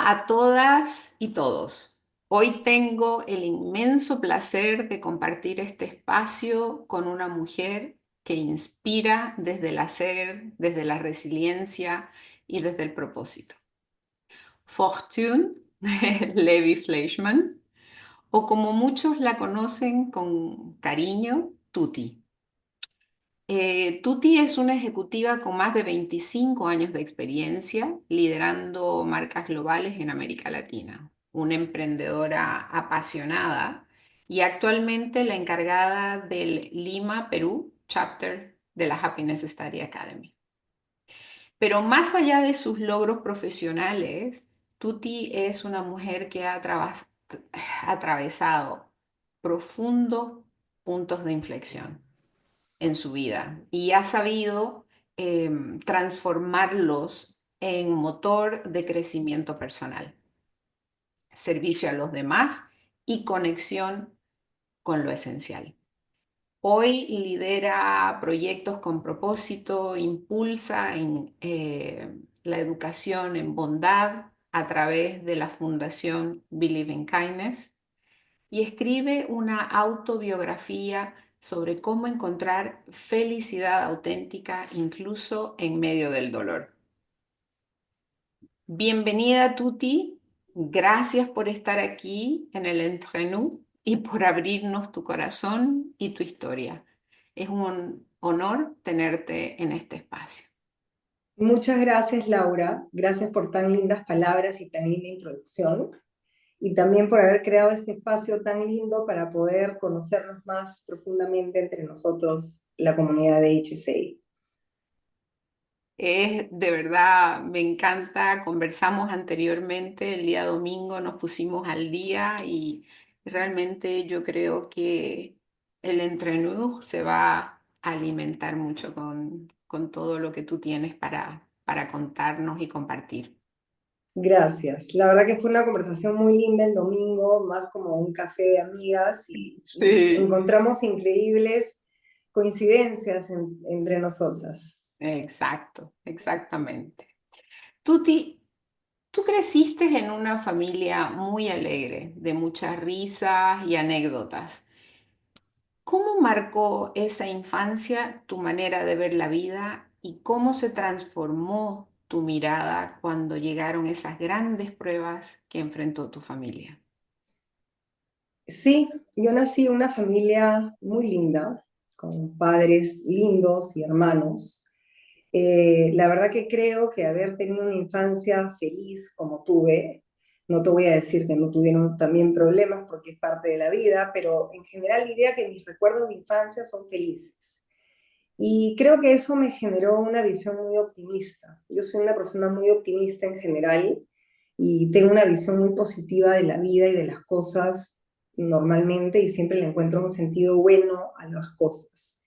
Hola a todas y todos. Hoy tengo el inmenso placer de compartir este espacio con una mujer que inspira desde el hacer, desde la resiliencia y desde el propósito. Fortune Levy Fleischmann, o como muchos la conocen con cariño, Tuti. Tuti es una ejecutiva con más de 25 años de experiencia liderando marcas globales en América Latina, una emprendedora apasionada y actualmente la encargada del Lima, Perú, chapter de la Happiness Study Academy. Pero más allá de sus logros profesionales, Tuti es una mujer que ha atravesado profundos puntos de inflexión en su vida y ha sabido transformarlos en motor de crecimiento personal, servicio a los demás y conexión con lo esencial. Hoy lidera proyectos con propósito, impulsa la educación en bondad a través de la Fundación Believe in Kindness y escribe una autobiografía sobre cómo encontrar felicidad auténtica incluso en medio del dolor. Bienvenida Tuti, gracias por estar aquí en el Entre Nous y por abrirnos tu corazón y tu historia. Es un honor tenerte en este espacio. Muchas gracias, Laura. Gracias por tan lindas palabras y tan linda introducción. Y también por haber creado este espacio tan lindo para poder conocernos más profundamente entre nosotros, la comunidad de HSA. Es de verdad, me encanta. Conversamos anteriormente, el día domingo nos pusimos al día y realmente yo creo que el Entre se va a alimentar mucho con todo lo que tú tienes para contarnos y compartir. Gracias. La verdad que fue una conversación muy linda el domingo, más como un café de amigas y Sí, encontramos increíbles coincidencias entre nosotras. exacto, exactamente. Tuti, tú creciste en una familia muy alegre, de muchas risas y anécdotas. ¿Cómo marcó esa infancia tu manera de ver la vida y cómo se transformó tu mirada cuando llegaron esas grandes pruebas que enfrentó tu familia? Sí, yo nací en una familia muy linda, con padres lindos y hermanos. La verdad que creo que haber tenido una infancia feliz como tuve, no te voy a decir que no tuvieron también problemas porque es parte de la vida, pero en general diría que mis recuerdos de infancia son felices. Y creo que eso me generó una visión muy optimista. Yo soy una persona muy optimista en general y tengo una visión muy positiva de la vida y de las cosas normalmente y siempre le encuentro un sentido bueno a las cosas.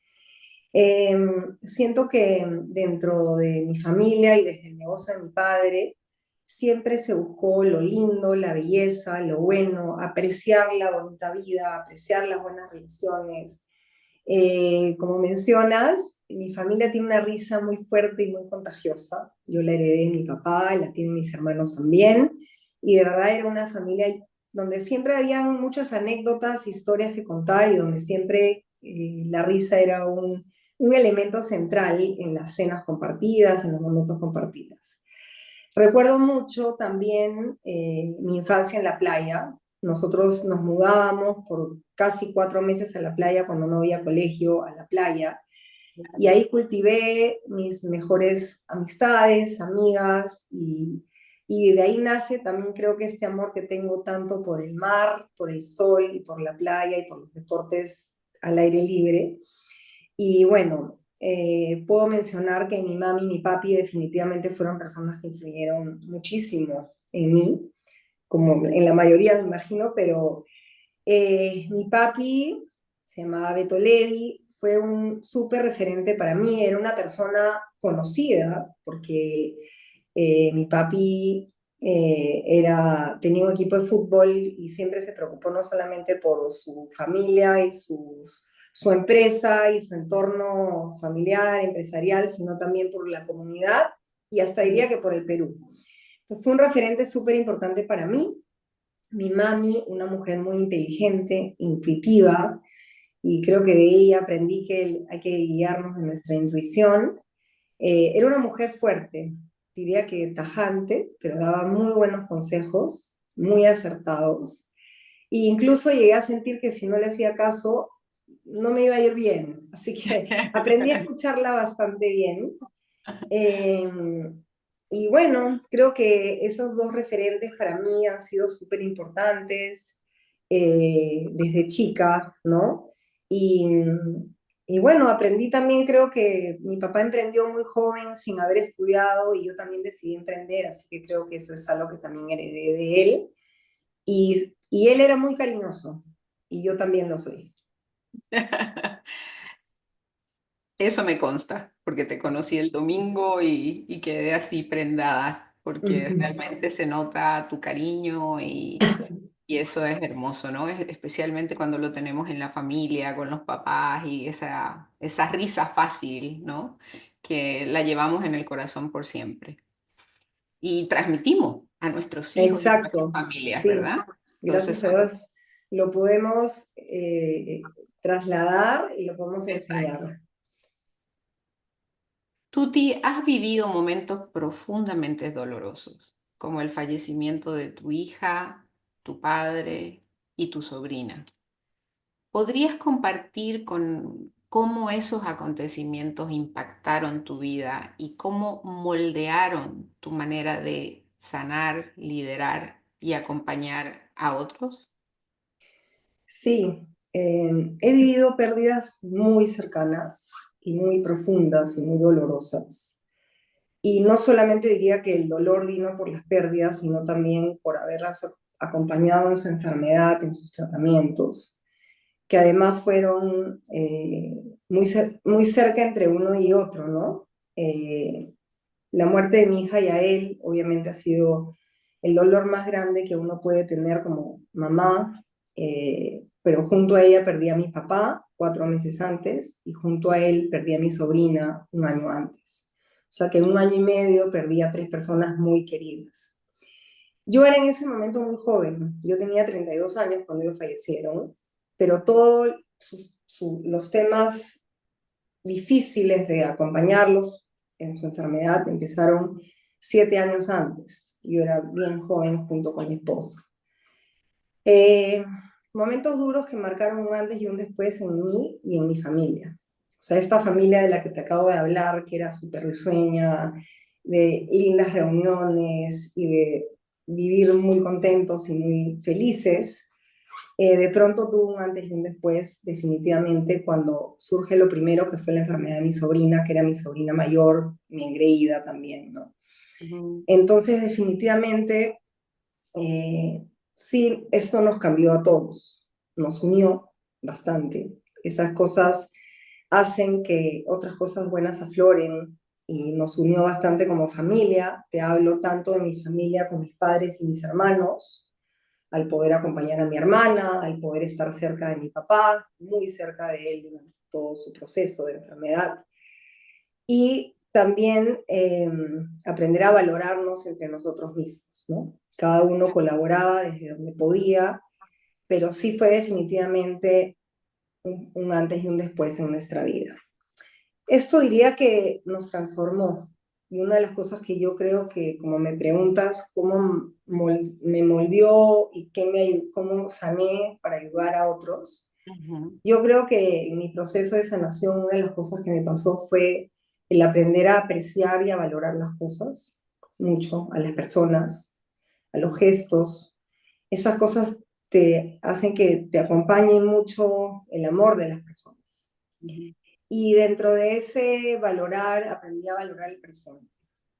Eh, Siento que dentro de mi familia y desde el negocio de mi padre, siempre se buscó lo lindo, la belleza, lo bueno, apreciar la bonita vida, apreciar las buenas relaciones. Como mencionas, mi familia tiene una risa muy fuerte y muy contagiosa. Yo la heredé de mi papá, la tienen mis hermanos también. Y de verdad era una familia donde siempre había muchas anécdotas, historias que contar y donde siempre la risa era un elemento central en las cenas compartidas, en los momentos compartidos. Recuerdo mucho también mi infancia en la playa. Nosotros nos mudábamos por casi 4 meses a la playa cuando no había colegio, a la playa. Y ahí cultivé mis mejores amistades, amigas, y de ahí nace también creo que este amor que tengo tanto por el mar, por el sol y por la playa y por los deportes al aire libre. Y bueno, puedo mencionar que mi mami y mi papi definitivamente fueron personas que influyeron muchísimo en mí, como en la mayoría me imagino, pero mi papi se llamaba Beto Levi, fue un súper referente para mí, era una persona conocida, porque mi papi tenía un equipo de fútbol y siempre se preocupó no solamente por su familia y su empresa y su entorno familiar, empresarial, sino también por la comunidad y hasta diría que por el Perú. Fue un referente súper importante para mí. Mi mami, una mujer muy inteligente, intuitiva, y creo que de ella aprendí que hay que guiarnos de nuestra intuición. Era una mujer fuerte, diría que tajante, pero daba muy buenos consejos, muy acertados. E incluso llegué a sentir que si no le hacía caso, no me iba a ir bien. Así que aprendí a escucharla bastante bien. Eh, y bueno, creo que esos dos referentes para mí han sido súper importantes desde chica, ¿no? Y, y bueno, aprendí también, creo que mi papá emprendió muy joven sin haber estudiado y yo también decidí emprender, así que creo que eso es algo que también heredé de él. Y él era muy cariñoso y yo también lo soy. Eso me consta, porque te conocí el domingo y quedé así prendada, porque Ujú. realmente se nota tu cariño y eso es hermoso, ¿no? Especialmente cuando lo tenemos en la familia, con los papás y esa risa fácil, ¿no? Que la llevamos en el corazón por siempre. Y transmitimos a nuestros hijos y a nuestras Exacto, familias, sí, ¿verdad? gracias Entonces, a Dios lo podemos trasladar y lo podemos exacto. enseñar. Tuti, has vivido momentos profundamente dolorosos, como el fallecimiento de tu hija, tu padre y tu sobrina. ¿Podrías compartir con cómo esos acontecimientos impactaron tu vida y cómo moldearon tu manera de sanar, liderar y acompañar a otros? Sí, he vivido pérdidas muy cercanas y muy profundas y muy dolorosas. Y no solamente diría que el dolor vino por las pérdidas, sino también por haberlas acompañado en su enfermedad, en sus tratamientos, que además fueron muy cerca entre uno y otro, ¿no? La muerte de mi hija y a él, obviamente, ha sido el dolor más grande que uno puede tener como mamá, pero junto a ella perdí a mi papá 4 meses antes y junto a él perdí a mi sobrina un año antes. O sea que en un año y medio perdí a 3 personas muy queridas. Yo era en ese momento muy joven, yo tenía 32 años cuando ellos fallecieron, pero todos los temas difíciles de acompañarlos en su enfermedad empezaron 7 años antes. Yo era bien joven junto con mi esposo. Eh, Momentos duros que marcaron un antes y un después en mí y en mi familia. O sea, esta familia de la que te acabo de hablar, que era súper risueña, de lindas reuniones y de vivir muy contentos y muy felices, de pronto tuvo un antes y un después, definitivamente, cuando surge lo primero, que fue la enfermedad de mi sobrina, que era mi sobrina mayor, mi engreída también, ¿no? Ujú. Entonces, definitivamente, sí, esto nos cambió a todos, nos unió bastante. Esas cosas hacen que otras cosas buenas afloren y nos unió bastante como familia. Te hablo tanto de mi familia con mis padres y mis hermanos, al poder acompañar a mi hermana, al poder estar cerca de mi papá, muy cerca de él durante todo su proceso de enfermedad. Y también aprender a valorarnos entre nosotros mismos, ¿no? Cada uno colaboraba desde donde podía, pero sí fue definitivamente un antes y un después en nuestra vida. Esto diría que nos transformó. Y una de las cosas que yo creo que, como me preguntas, cómo me moldeó y cómo sané para ayudar a otros, Ujú. yo creo que en mi proceso de sanación, una de las cosas que me pasó fue el aprender a apreciar y a valorar las cosas, mucho, a las personas, a los gestos. Esas cosas te hacen que te acompañe mucho el amor de las personas. Ujú. Y dentro de ese valorar, aprendí a valorar el presente.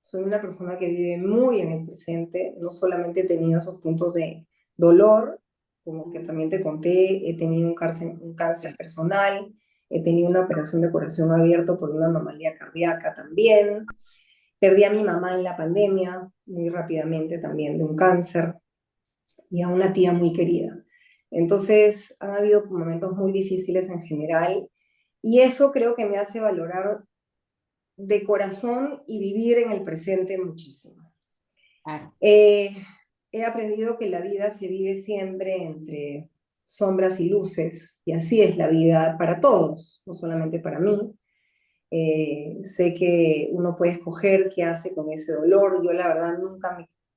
Soy una persona que vive muy en el presente, no solamente he tenido esos puntos de dolor, como que también te conté, he tenido un cáncer personal, he tenido una operación de corazón abierto por una anomalía cardíaca también, perdí a mi mamá en la pandemia, muy rápidamente también de un cáncer, y a una tía muy querida. Entonces, han habido momentos muy difíciles en general, y eso creo que me hace valorar de corazón y vivir en el presente muchísimo. Claro. Eh, He aprendido que la vida se vive siempre entre sombras y luces, y así es la vida para todos, no solamente para mí. Sé que uno puede escoger qué hace con ese dolor. Yo la verdad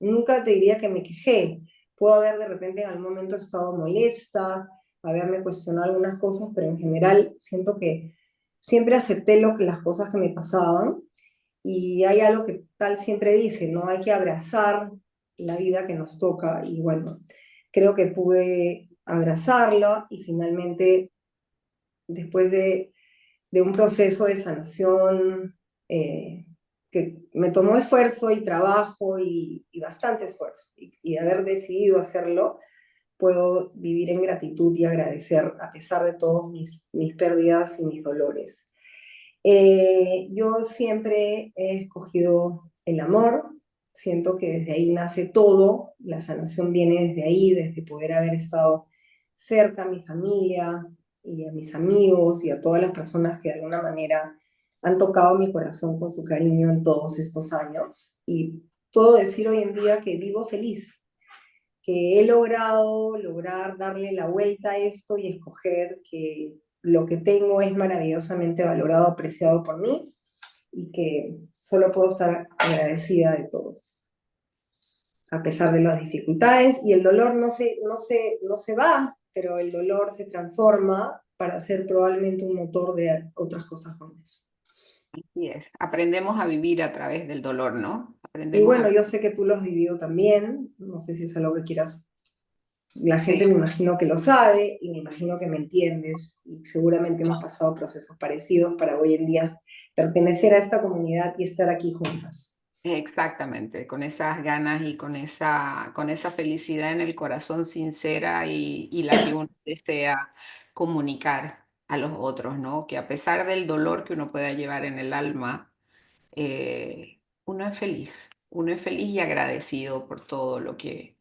nunca te diría que me quejé. Puedo haber de repente en algún momento estado molesta, haberme cuestionado algunas cosas, pero en general siento que siempre acepté las cosas que me pasaban, y hay algo que tal siempre dice, ¿no? Hay que abrazar la vida que nos toca, y bueno, creo que pude abrazarla, y finalmente, después de un proceso de sanación que me tomó esfuerzo y trabajo y bastante esfuerzo, y de haber decidido hacerlo, puedo vivir en gratitud y agradecer a pesar de todos mis pérdidas y mis dolores. Yo siempre he escogido el amor, siento que desde ahí nace todo, la sanación viene desde ahí, desde poder haber estado cerca a mi familia y a mis amigos y a todas las personas que de alguna manera han tocado mi corazón con su cariño en todos estos años. Y puedo decir hoy en día que vivo feliz, que he lograr darle la vuelta a esto y escoger que lo que tengo es maravillosamente valorado, apreciado por mí, y que solo puedo estar agradecida de todo, a pesar de las dificultades. Y el dolor no se va, pero el dolor se transforma para ser probablemente un motor de otras cosas buenas. Así es. Aprendemos a vivir a través del dolor, ¿no? Y Aprendemos bueno, a... yo sé que tú lo has vivido también, no sé si es algo que quieras. La gente Sí, me imagino que lo sabe, y me imagino que me entiendes, y seguramente hemos pasado procesos parecidos para hoy en día pertenecer a esta comunidad y estar aquí juntas. exactamente, con esas ganas y con esa felicidad en el corazón sincera y la que uno desea comunicar a los otros, ¿no? Que a pesar del dolor que uno pueda llevar en el alma, uno es feliz y agradecido por todo lo que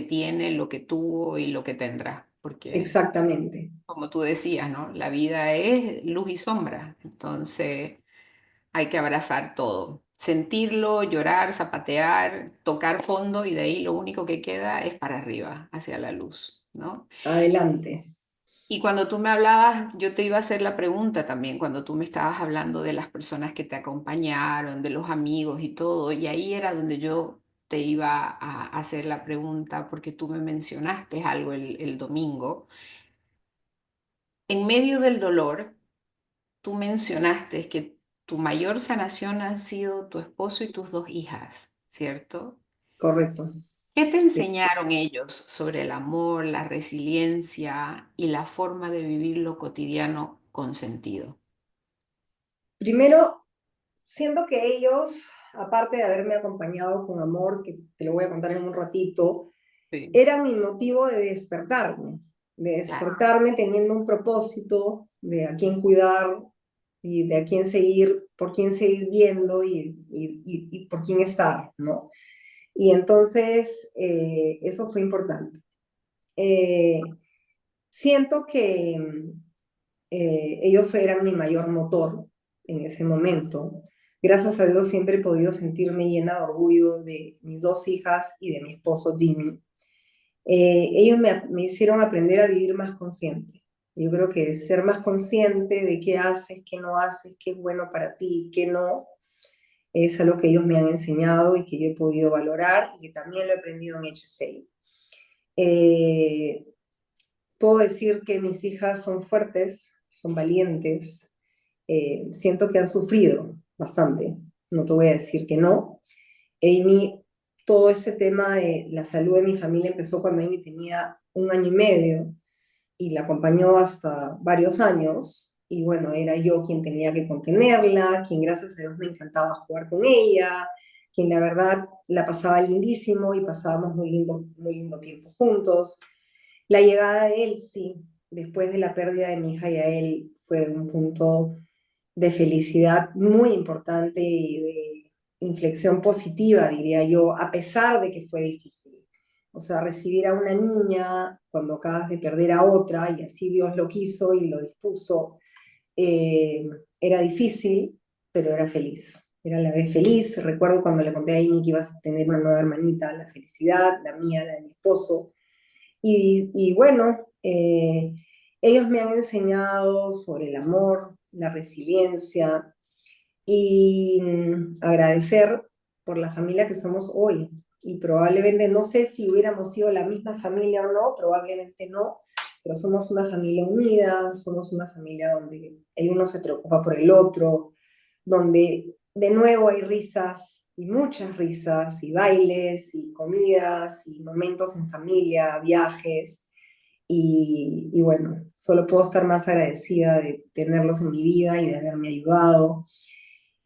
tiene, lo que tuvo y lo que tendrá, porque Exactamente, como tú decías, ¿no? La vida es luz y sombra, entonces hay que abrazar todo, sentirlo, llorar, zapatear, tocar fondo y de ahí lo único que queda es para arriba, hacia la luz, ¿no? adelante. Y cuando tú me hablabas, yo te iba a hacer la pregunta también, cuando tú me estabas hablando de las personas que te acompañaron, de los amigos y todo, y ahí era donde yo te iba a hacer la pregunta, porque tú me mencionaste algo el domingo. En medio del dolor, tú mencionaste que tu mayor sanación han sido tu esposo y tus dos hijas, ¿cierto? Correcto. ¿Qué te Es- enseñaron ellos sobre el amor, la resiliencia y la forma de vivir lo cotidiano con sentido? Primero, siento que ellos, aparte de haberme acompañado con amor, que te lo voy a contar en un ratito, Sí, eran mi motivo de claro. despertarme teniendo un propósito de a quién cuidar y de a quién seguir, por quién seguir viendo, y por quién estar, ¿no? Y entonces eso fue importante. Eh, Siento que ellos eran mi mayor motor en ese momento. Gracias a Dios siempre he podido sentirme llena de orgullo de mis dos hijas y de mi esposo Jimmy. Ellos me hicieron aprender a vivir más consciente. Yo creo que ser más consciente de qué haces, qué no haces, qué es bueno para ti, qué no, es algo que ellos me han enseñado y que yo he podido valorar, y que también lo he aprendido en HSI. Eh, Puedo decir que mis hijas son fuertes, son valientes, siento que han sufrido bastante, no te voy a decir que no. Amy, todo ese tema de la salud de mi familia empezó cuando Amy tenía 1 año y medio, y la acompañó hasta varios años. Y bueno, era yo quien tenía que contenerla, quien gracias a Dios me encantaba jugar con ella, quien la verdad la pasaba lindísimo y pasábamos muy lindo tiempo juntos. La llegada de Elsie, después de la pérdida de mi hija Yael, fue un punto de felicidad muy importante y de inflexión positiva, diría yo, a pesar de que fue difícil. O sea, recibir a una niña cuando acabas de perder a otra, y así Dios lo quiso y lo dispuso, eh, era difícil, pero era feliz. era la vez feliz. Recuerdo cuando le conté a Amy que ibas a tener una nueva hermanita, la felicidad, la mía, la de mi esposo. Y bueno, ellos me han enseñado sobre el amor, la resiliencia y agradecer por la familia que somos hoy. Y probablemente, no sé si hubiéramos sido la misma familia o no, probablemente no, pero somos una familia unida, somos una familia donde el uno se preocupa por el otro, donde de nuevo hay risas y muchas risas y bailes y comidas y momentos en familia, viajes. Y bueno, solo puedo estar más agradecida de tenerlos en mi vida y de haberme ayudado.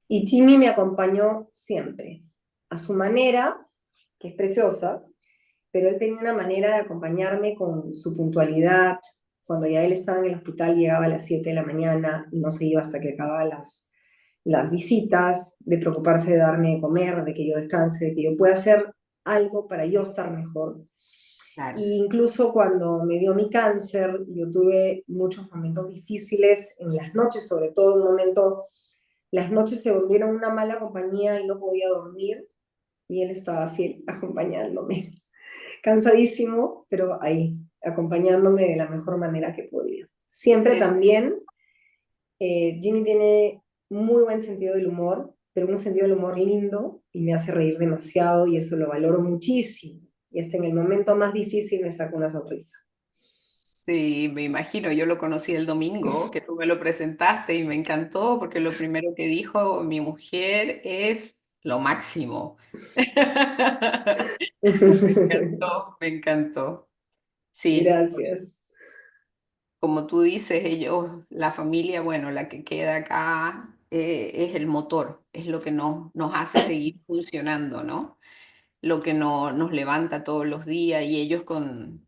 Y Jimmy me acompañó siempre, a su manera, que es preciosa, pero él tenía una manera de acompañarme con su puntualidad. Cuando ya él estaba en el hospital, llegaba a las 7 de la mañana y no se iba hasta que acababa las visitas, de preocuparse de darme de comer, de que yo descanse, de que yo pueda hacer algo para yo estar mejor. Claro. Y incluso cuando me dio mi cáncer, yo tuve muchos momentos difíciles en las noches, sobre todo un momento, las noches se volvieron una mala compañía y no podía dormir, y él estaba fiel acompañándome, cansadísimo, pero ahí, acompañándome de la mejor manera que podía. Siempre Es, también, Jimmy tiene muy buen sentido del humor, pero un sentido del humor lindo y me hace reír demasiado y eso lo valoro muchísimo. Y hasta en el momento más difícil me saca una sonrisa. sí, me imagino, yo lo conocí el domingo, que tú me lo presentaste y me encantó porque lo primero que dijo mi mujer es lo máximo. Me encantó, me encantó. Sí, Gracias. como tú dices, ellos, la familia, bueno, la que queda acá es el motor, es lo que nos hace seguir funcionando, ¿no? Lo que nos levanta todos los días y ellos con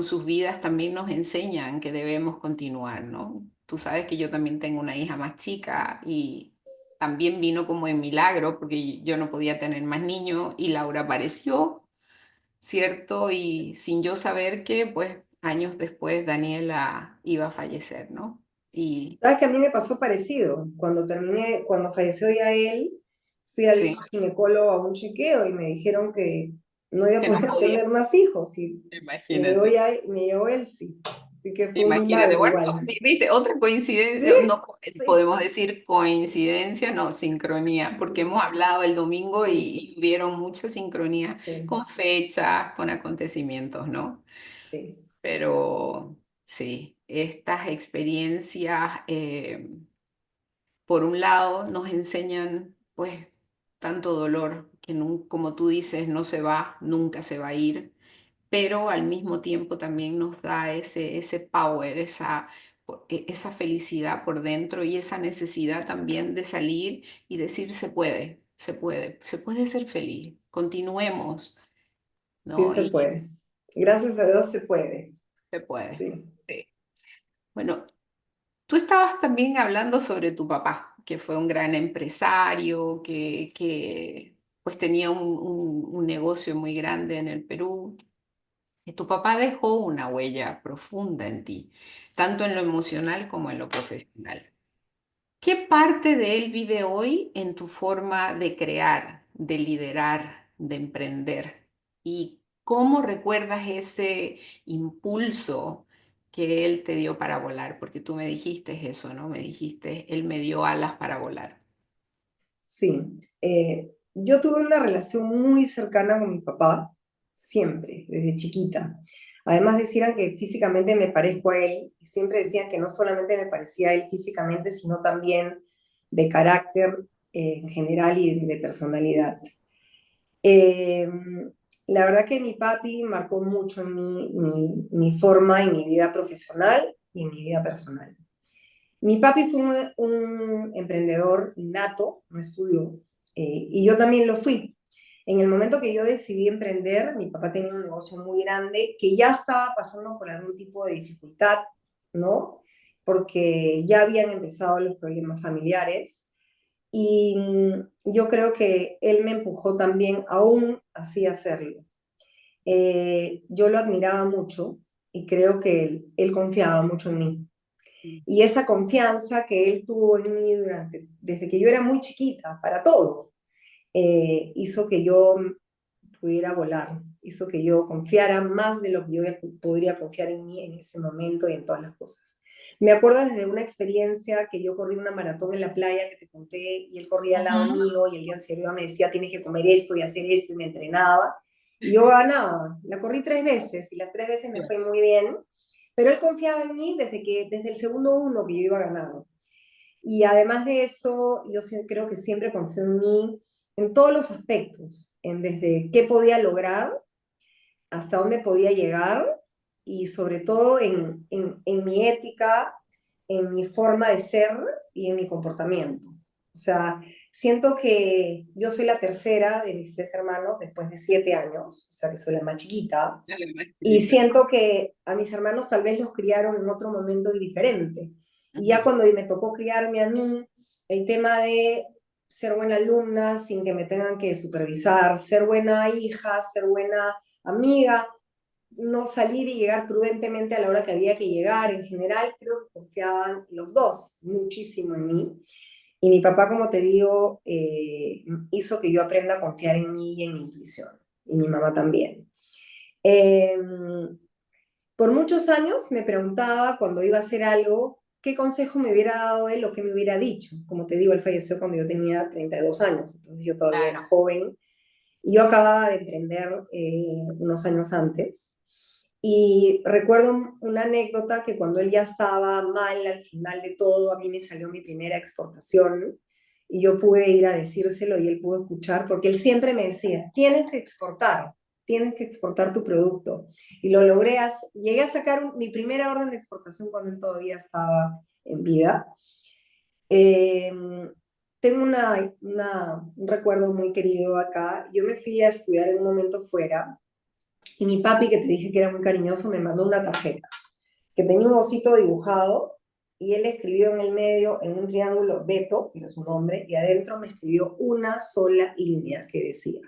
sus vidas también nos enseñan que debemos continuar, ¿no? Tú sabes que yo también tengo una hija más chica y también vino como en milagro porque yo no podía tener más niños y Laura apareció, ¿cierto? Y sin yo saber que, pues, años después Daniela iba a fallecer, ¿no? Y ¿Sabes que a mí me pasó parecido? Cuando terminé, cuando falleció ya él, fui al sí, ginecólogo a un chequeo y me dijeron que no iba a que no poder podía, tener más hijos y imagínate. me llegó él, sí. Así que fue un Imagínate, milagro bueno, igual. viste, otra Sí, coincidencia, no sí, podemos decir coincidencia, no, sincronía, porque hemos hablado el domingo sí, y hubieron mucha sincronía sí, con fechas, con acontecimientos, ¿no? sí, Pero sí, estas experiencias, por un lado, nos enseñan, pues, tanto dolor que, como tú dices, no se va, nunca se va a ir, pero al mismo tiempo también nos da ese power, esa felicidad por dentro y esa necesidad también de salir y decir se puede, se puede ser feliz, continuemos, sí ¿no? se Y puede. Gracias a Dios se puede. se puede. Sí, Sí. Bueno, tú estabas también hablando sobre tu papá, que fue un gran empresario, que pues tenía un negocio muy grande en el Perú. Y tu papá dejó una huella profunda en ti, tanto en lo emocional como en lo profesional. ¿Qué parte de él vive hoy en tu forma de crear, de liderar, de emprender? ¿Y cómo recuerdas ese impulso que él te dio para volar? Porque tú me dijiste eso, ¿no? Me dijiste, él me dio alas para volar. sí. Yo tuve una relación muy cercana con mi papá, siempre, desde chiquita. Además decían que físicamente me parezco a él, y siempre decían que no solamente me parecía a él físicamente, sino también de carácter en general y de personalidad. Eh, la verdad que mi papi marcó mucho en mí, mi forma y mi vida profesional y mi vida personal. Mi papi fue un emprendedor innato, no estudió, y yo también lo fui. En el momento que yo decidí emprender, mi papá tenía un negocio muy grande que ya estaba pasando por algún tipo de dificultad, ¿no? Porque ya habían empezado los problemas familiares y yo creo que él me empujó también aún así a hacerlo. Yo lo admiraba mucho y creo que él confiaba mucho en mí. Y esa confianza que él tuvo en mí desde que yo era muy chiquita, para todo, hizo que yo pudiera volar, hizo que yo confiara más de lo que yo podría confiar en mí en ese momento y en todas las cosas. Me acuerdo desde una experiencia que yo corrí una maratón en la playa que te conté y él corría al lado Ujú. mío y el día anterior me decía tienes que comer esto y hacer esto y me entrenaba y yo ganaba. La corrí 3 veces y las 3 veces me fue muy bien, pero él confiaba en mí desde el segundo uno que yo iba ganando. Y además de eso, yo creo que siempre confió en mí en todos los aspectos, en desde qué podía lograr hasta dónde podía llegar y sobre todo en mi ética, en mi forma de ser y en mi comportamiento. O sea, siento que yo soy la tercera de mis 3 hermanos después de 7 años, o sea que soy la más chiquita, La y chiquita. siento que a mis hermanos tal vez los criaron en otro momento y diferente. Y ya Ujú. cuando me tocó criarme a mí, el tema de ser buena alumna sin que me tengan que supervisar, ser buena hija, ser buena amiga, no salir y llegar prudentemente a la hora que había que llegar. En general, creo que confiaban los dos muchísimo en mí. Y mi papá, como te digo, hizo que yo aprenda a confiar en mí y en mi intuición. Y mi mamá también. Eh, por muchos años me preguntaba cuando iba a hacer algo, qué consejo me hubiera dado él o qué me hubiera dicho. Como te digo, él falleció cuando yo tenía 32 años, entonces yo todavía era Claro. joven y yo acababa de emprender unos años antes. Y recuerdo una anécdota que cuando él ya estaba mal al final de todo, a mí me salió mi primera exportación y yo pude ir a decírselo y él pudo escuchar, porque él siempre me decía, tienes que exportar tu producto. Y lo logré, llegué a sacar mi primera orden de exportación cuando él todavía estaba en vida. Eh, tengo un recuerdo muy querido acá. Yo me fui a estudiar en un momento fuera y mi papi, que te dije que era muy cariñoso, me mandó una tarjeta que tenía un osito dibujado y él escribió en el medio, en un triángulo, Beto, que era su nombre, y adentro me escribió una sola línea que decía,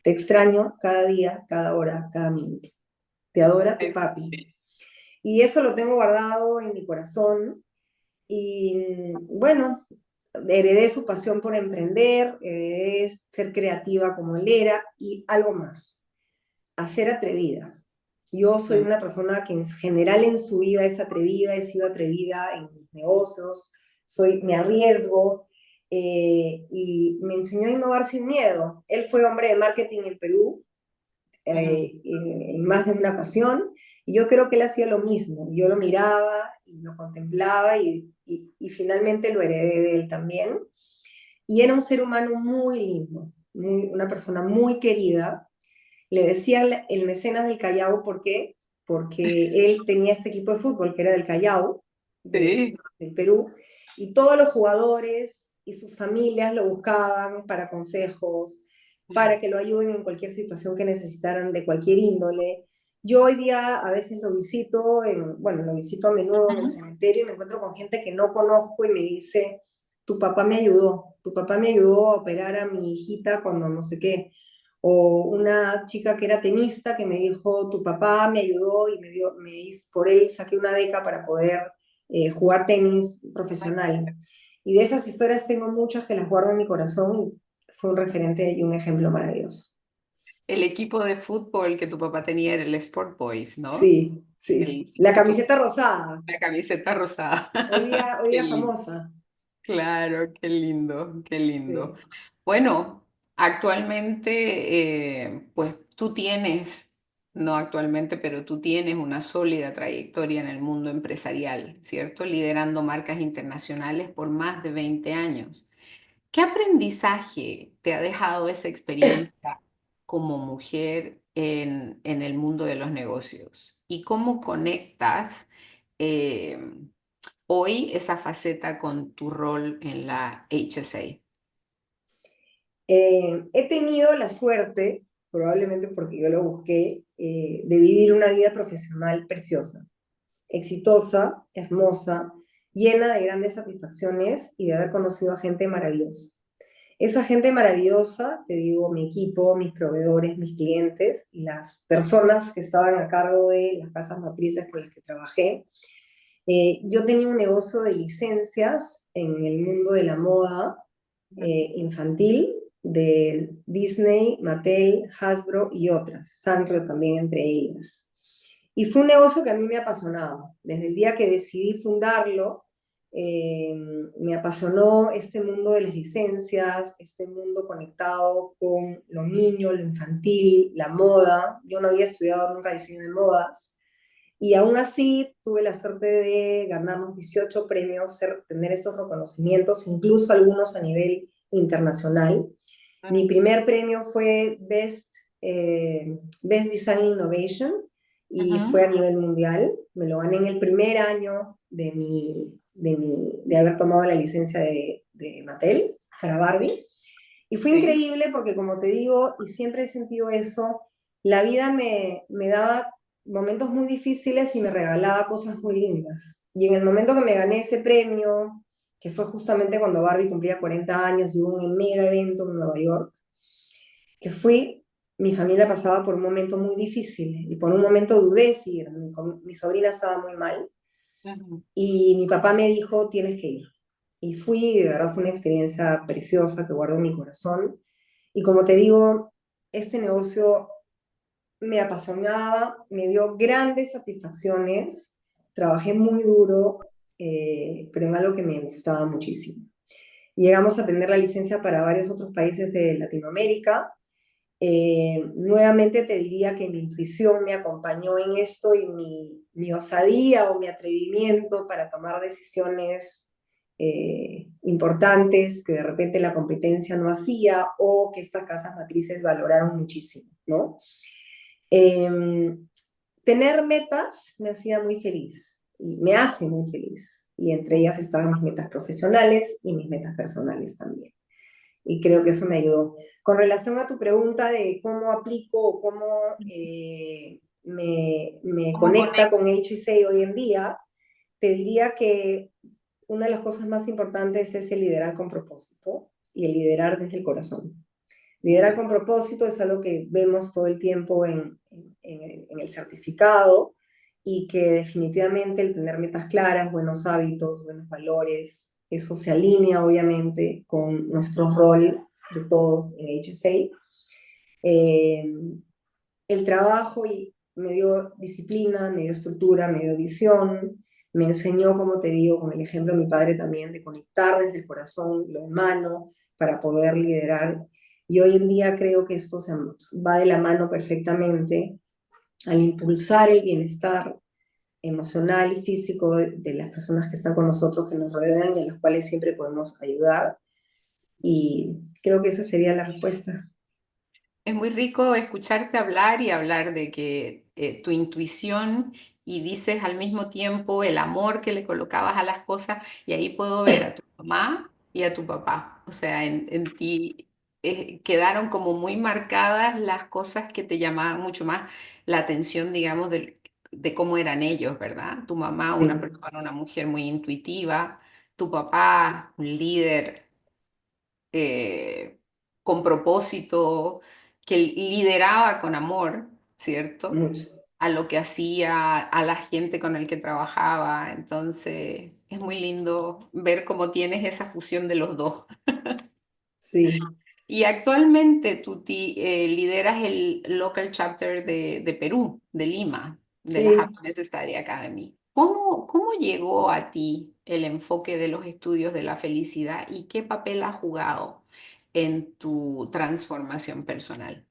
te extraño cada día, cada hora, cada minuto. Te adora tu papi. Y eso lo tengo guardado en mi corazón y bueno, heredé su pasión por emprender, heredé ser creativa como él era y algo más, a ser atrevida. Yo soy Mm. una persona que en general en su vida es atrevida, he sido atrevida en mis negocios, me arriesgo y me enseñó a innovar sin miedo. Él fue hombre de marketing en Perú Ujú. en más de una ocasión y yo creo que él hacía lo mismo. Yo lo miraba y lo contemplaba y finalmente lo heredé de él también. Y era un ser humano muy lindo, una persona muy querida. Le decían el mecenas del Callao, ¿por qué? Porque él tenía este equipo de fútbol que era del Callao, Sí. del Perú, y todos los jugadores y sus familias lo buscaban para consejos, para que lo ayuden en cualquier situación que necesitaran de cualquier índole. Yo hoy día a veces bueno, lo visito a menudo en el Ujú. cementerio y me encuentro con gente que no conozco y me dice, tu papá me ayudó a operar a mi hijita cuando no sé qué, o una chica que era tenista que me dijo, tu papá me ayudó y por él saqué una beca para poder jugar tenis profesional. Y de esas historias tengo muchas que las guardo en mi corazón y fue un referente y un ejemplo maravilloso. El equipo de fútbol que tu papá tenía era el Sport Boys, ¿no? Sí, sí. El La equipo camiseta rosada, la camiseta rosada. hoy Qué día lindo. famosa. Claro, qué lindo, qué lindo. Sí. Bueno, actualmente, pues tú tienes, no actualmente, pero tú tienes una sólida trayectoria en el mundo empresarial, ¿cierto? Liderando marcas internacionales por más de 20 años. ¿Qué aprendizaje te ha dejado esa experiencia como mujer en el mundo de los negocios? ¿Y cómo conectas eh, hoy esa faceta con tu rol en la HSA? He tenido la suerte, probablemente porque yo lo busqué, de vivir una vida profesional preciosa, exitosa, hermosa, llena de grandes satisfacciones y de haber conocido a gente maravillosa. Esa gente maravillosa, te digo, mi equipo, mis proveedores, mis clientes y las personas que estaban a cargo de las casas matrices con las que trabajé, Yo tenía un negocio de licencias en el mundo de la moda infantil, de Disney, Mattel, Hasbro y otras, Sanrio también entre ellas. Y fue un negocio que a mí me apasionaba. Desde el día que decidí fundarlo, eh, me apasionó este mundo de las licencias, este mundo conectado con lo niño, lo infantil, la moda. Yo no había estudiado nunca diseño de modas. Y aún así tuve la suerte de ganarnos 18 premios, tener esos reconocimientos, incluso algunos a nivel internacional. Mi Mm, primer premio fue Best Design Innovation y ujú. fue a nivel mundial. Me lo gané en el primer año de haber tomado la licencia de Mattel para Barbie. Y fue Sí. increíble porque, como te digo, y siempre he sentido eso, la vida me daba momentos muy difíciles y me regalaba cosas muy lindas. Y en el momento que me gané ese premio, que fue justamente cuando Barbie cumplía 40 años y hubo un mega evento en Nueva York, que fui, mi familia pasaba por un momento muy difícil y por un momento dudé si ir. Mi sobrina estaba muy mal Ujú. y mi papá me dijo, tienes que ir. Y fui, y de verdad fue una experiencia preciosa que guardo en mi corazón. Y como te digo, este negocio me apasionaba, me dio grandes satisfacciones, trabajé muy duro, pero en algo que me gustaba muchísimo. Llegamos a tener la licencia para varios otros países de Latinoamérica. Nuevamente te diría que mi intuición me acompañó en esto y mi osadía o mi atrevimiento para tomar decisiones importantes que de repente la competencia no hacía o que estas casas matrices valoraron muchísimo, ¿no? Eh, Tener metas me hacía muy feliz y me hace muy feliz. Y entre ellas estaban mis metas profesionales y mis metas personales también. Y creo que eso me ayudó. Con relación a tu pregunta de cómo aplico o cómo me ¿Cómo conecta conectas? con HSA hoy en día, te diría que una de las cosas más importantes es el liderar con propósito y el liderar desde el corazón. Liderar con propósito es algo que vemos todo el tiempo en el certificado y que definitivamente el tener metas claras, buenos hábitos, buenos valores, eso se alinea obviamente con nuestro rol de todos en HSA. Eh, el trabajo y me dio disciplina, me dio estructura, me dio visión, me enseñó, como te digo, con el ejemplo de mi padre también, de conectar desde el corazón, lo humano, para poder liderar. Y hoy en día creo que esto va de la mano perfectamente al impulsar el bienestar emocional y físico de las personas que están con nosotros, que nos rodean y a las cuales siempre podemos ayudar. Y creo que esa sería la respuesta. Es muy rico escucharte hablar y hablar de que tu intuición y dices al mismo tiempo el amor que le colocabas a las cosas y ahí puedo ver a tu mamá y a tu papá. O sea, en ti quedaron como muy marcadas las cosas que te llamaban mucho más la atención, digamos, de cómo eran ellos, ¿verdad? Tu mamá, una Sí, persona, una mujer muy intuitiva, tu papá, un líder eh, con propósito, que lideraba con amor, ¿cierto? mucho. A lo que hacía, a la gente con el que trabajaba. Entonces, es muy lindo ver cómo tienes esa fusión de los dos. Sí, Y actualmente tú lideras el local chapter de Perú, de Lima, de la sí. Happiness Study Academy. ¿Cómo llegó a ti el enfoque de los estudios de la felicidad y qué papel ha jugado en tu transformación personal?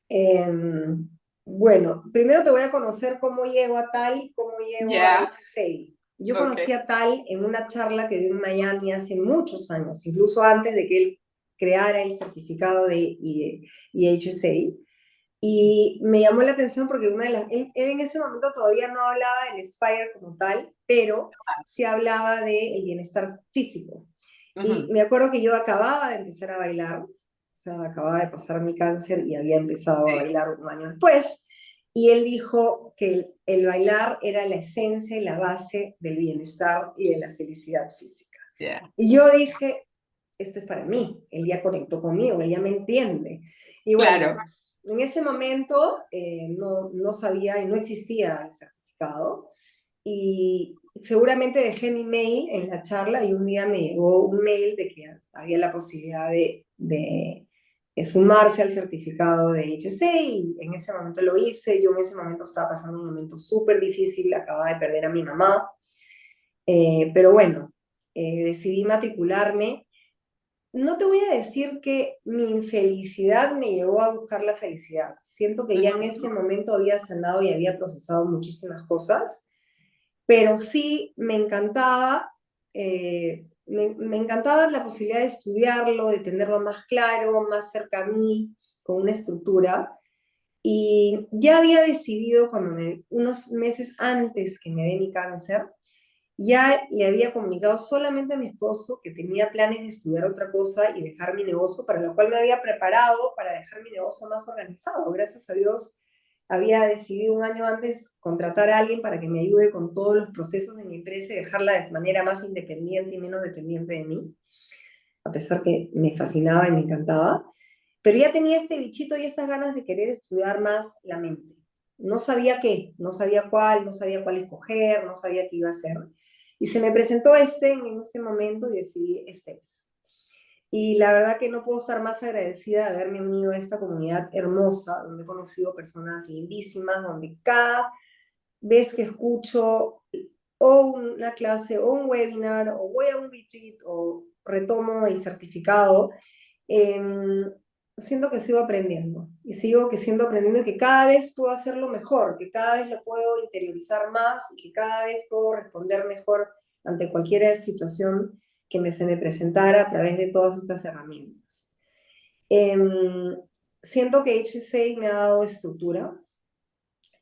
Em, bueno, primero te voy a conocer cómo llego a Tal y cómo llego a Ya, HSA. Yo ok. conocí a Tal en una charla que dio en Miami hace muchos años, incluso antes de que él creara el certificado de HSA. Y me llamó la atención porque él en ese momento todavía no hablaba del Spire como tal, pero sí hablaba del bienestar físico. Y Ujú. me acuerdo que yo acababa de empezar a bailar, o sea, acababa de pasar mi cáncer y había empezado a Sí, bailar un año después, y él dijo que el bailar era la esencia y la base del bienestar y de la felicidad física. ya. Y yo dije, esto es para mí, él ya conectó conmigo, él ya me entiende. Y bueno, Claro. en ese momento no sabía y no existía el certificado. y seguramente dejé mi mail en la charla y un día me llegó un mail de que había la posibilidad de sumarse al certificado de HC y en ese momento lo hice. Yo en ese momento estaba pasando un momento súper difícil, acababa de perder a mi mamá, pero bueno, decidí matricularme. No te voy a decir que mi infelicidad me llevó a buscar la felicidad. Siento que ya en ese momento había sanado y había procesado muchísimas cosas, pero sí me encantaba, me encantaba la posibilidad de estudiarlo, de tenerlo más claro, más cerca a mí, con una estructura. Y ya había decidido, unos meses antes que me dé mi cáncer, ya le había comunicado solamente a mi esposo que tenía planes de estudiar otra cosa y dejar mi negocio, para lo cual me había preparado para dejar mi negocio más organizado. Gracias a Dios, había decidido un año antes contratar a alguien para que me ayude con todos los procesos de mi empresa y dejarla de manera más independiente y menos dependiente de mí, a pesar que me fascinaba y me encantaba. Pero ya tenía este bichito y estas ganas de querer estudiar más la mente. No sabía qué, no sabía cuál, no sabía cuál escoger, no sabía qué iba a hacer. Y se me presentó en este momento y decidí este es. Y la verdad que no puedo estar más agradecida de haberme unido a esta comunidad hermosa, donde he conocido personas lindísimas, donde cada vez que escucho o una clase o un webinar o voy a un retreat o retomo el certificado, eh, siento que sigo aprendiendo y sigo que siendo aprendiendo y que cada vez puedo hacerlo mejor, que cada vez lo puedo interiorizar más y que cada vez puedo responder mejor ante cualquier situación se me presentara a través de todas estas herramientas. Eh, Siento que HSA me ha dado estructura,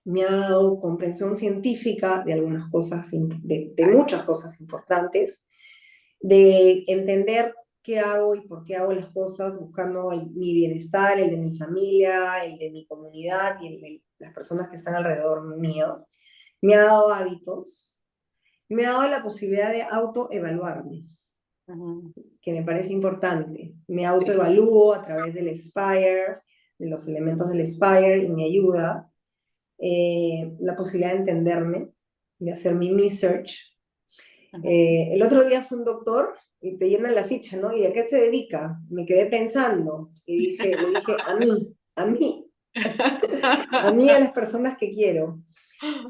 me ha dado comprensión científica de algunas cosas, de muchas cosas importantes, de entender qué hago y por qué hago las cosas, buscando mi bienestar, el de mi familia, el de mi comunidad y el de las personas que están alrededor mío. Me ha dado hábitos, me ha dado la posibilidad de autoevaluarme, Ujú. que me parece importante. Me Sí. autoevalúo a través del Spire, de los elementos del Spire y me ayuda. La posibilidad de entenderme, de hacer mi search. Ujú. El otro día fue un doctor y te llenan la ficha, ¿no? ¿Y a qué se dedica? Me quedé pensando y le dije, a mí, a las personas que quiero.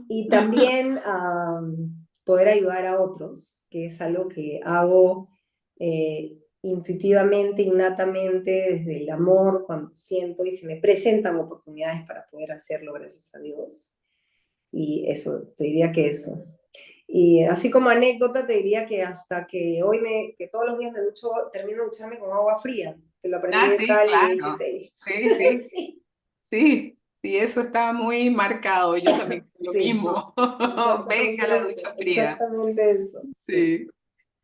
Y también poder ayudar a otros, que es algo que hago intuitivamente, innatamente, desde el amor, cuando siento y se me presentan oportunidades para poder hacerlo, gracias a Dios. Y eso, te diría que eso. Y así como anécdota, te diría que hasta que hoy que todos los días me ducho, termino de ducharme con agua fría, que lo aprendí Ah, de sí, tal y de claro. Sí, HC. sí, Sí, sí. Sí, eso está muy marcado. Yo también creo lo sí, mismo. Venga la exactamente eso, ducha fría. exactamente eso. Sí. Sí.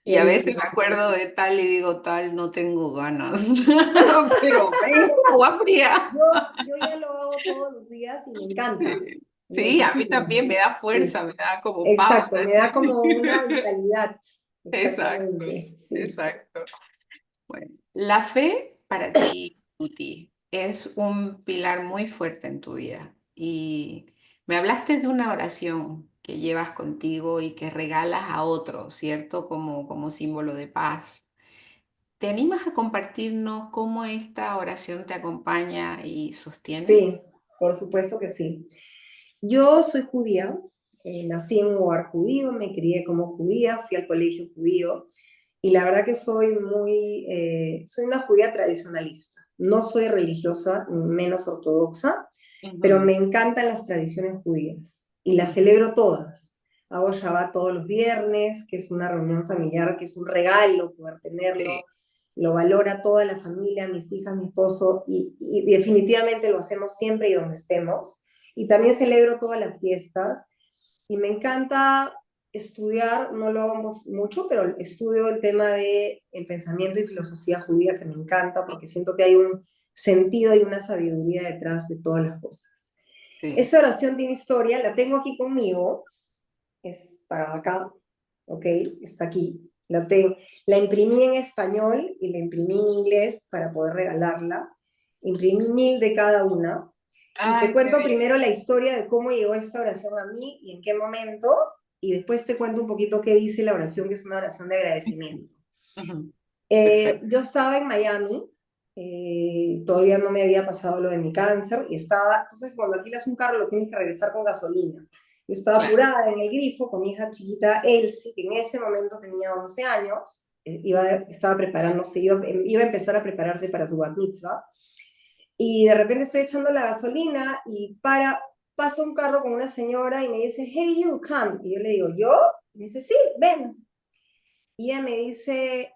Y a veces me Este, acuerdo de tal y digo tal, no tengo ganas. Pero venga, agua fría. yo ya lo hago todos los días y me encanta, Sí. me Sí, a mí fascina. también me da Sí, fuerza, me da como exacto, power. me da como una vitalidad. Exacto, Exactamente, sí. exacto. Bueno, la fe para ti, Tuti, es un pilar muy fuerte en tu vida. Y me hablaste de una oración que llevas contigo y que regalas a otros, ¿cierto? Como símbolo de paz. ¿Te animas a compartirnos cómo esta oración te acompaña y sostiene? Sí, por supuesto que sí. Yo soy judía, nací en un hogar judío, me crié como judía, fui al colegio judío y la verdad que soy una judía tradicionalista. No soy religiosa, menos ortodoxa, pero Ujú, me encantan las tradiciones judías y las ujú. celebro todas. Hago Shabbat todos los viernes, que es una reunión familiar, que es un regalo poder Sí. tenerlo. Lo valora toda la familia, mis hijas, mi esposo, y definitivamente lo hacemos siempre y donde estemos. Y también celebro todas las fiestas y me encanta estudiar, no lo hago mucho, pero estudio el tema de el pensamiento y filosofía judía que me encanta porque siento que hay un sentido y una sabiduría detrás de todas las cosas. Sí. Esta oración tiene historia, la tengo aquí conmigo, está acá, ¿ok? Está aquí. La imprimí en español y la imprimí en inglés para poder regalarla. Imprimí 1000 de cada una y te Ay, qué cuento bien. primero la historia de cómo llegó esta oración a mí y en qué momento, y después te cuento un poquito qué dice la oración, que es una oración de agradecimiento. Ujú. Perfecto. Yo estaba en Miami, todavía no me había pasado lo de mi cáncer, y estaba, entonces cuando alquilas un carro lo tienes que regresar con gasolina. Yo estaba Claro. apurada en el grifo con mi hija chiquita Elsie, que en ese momento tenía 11 años, estaba preparándose, iba a empezar a prepararse para su bat mitzvah, y de repente estoy echando la gasolina y pasa un carro con una señora y me dice, hey, you, come. Y yo le digo, ¿yo? Y me dice, sí, ven. Y ella me dice,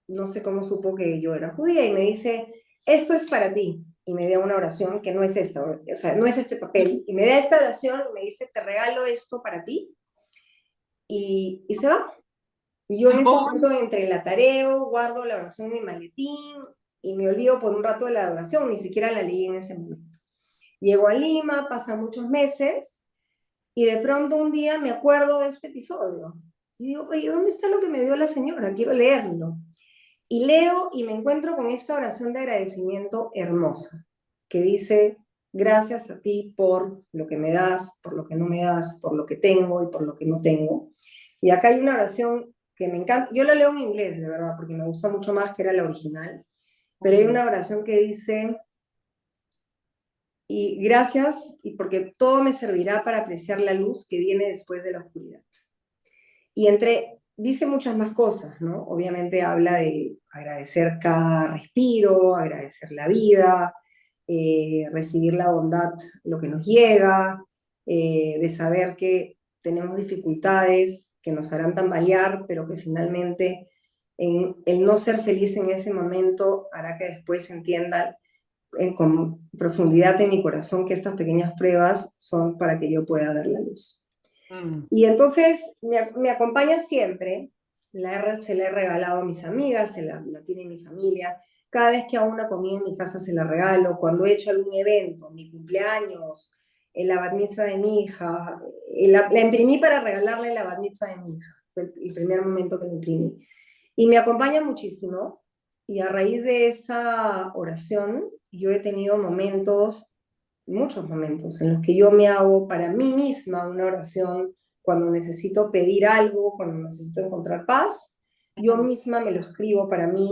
no sé cómo supo que yo era judía, y me dice, esto es para ti. Y me da una oración que no es esta, o sea, no es este papel. Y me da esta oración y me dice, te regalo esto para ti. Y se va. Y yo en ese Oh, momento entre el atareo, guardo la oración en mi maletín y me olvido por un rato de la oración, ni siquiera la leí en ese momento. Llego a Lima, pasan muchos meses y de pronto un día me acuerdo de este episodio. Y digo, oye, ¿dónde está lo que me dio la señora? Quiero leerlo. Y leo y me encuentro con esta oración de agradecimiento hermosa, que dice, gracias a ti por lo que me das, por lo que no me das, por lo que tengo y por lo que no tengo. Y acá hay una oración que me encanta, yo la leo en inglés, de verdad, porque me gusta mucho más que era la original, pero hay ujú. una oración que dice, y gracias, y porque todo me servirá para apreciar la luz que viene después de la oscuridad. Y dice muchas más cosas, ¿no? Obviamente habla de agradecer cada respiro, agradecer la vida, recibir la bondad, lo que nos llega, de saber que tenemos dificultades que nos harán tambalear, pero que finalmente el no ser feliz en ese momento hará que después entienda con profundidad en mi corazón que estas pequeñas pruebas son para que yo pueda ver la luz. Mm. Y entonces me acompaña siempre, se la he regalado a mis amigas, la tiene mi familia, cada vez que hago una comida en mi casa se la regalo, cuando he hecho algún evento, mi cumpleaños, la bat mitzvah de mi hija, la imprimí para regalarle la bat mitzvah de mi hija, fue el primer momento que la imprimí. Y me acompaña muchísimo, y a raíz de esa oración, yo he tenido momentos, muchos momentos, en los que yo me hago para mí misma una oración cuando necesito pedir algo, cuando necesito encontrar paz, yo Ujú. misma me lo escribo para mí,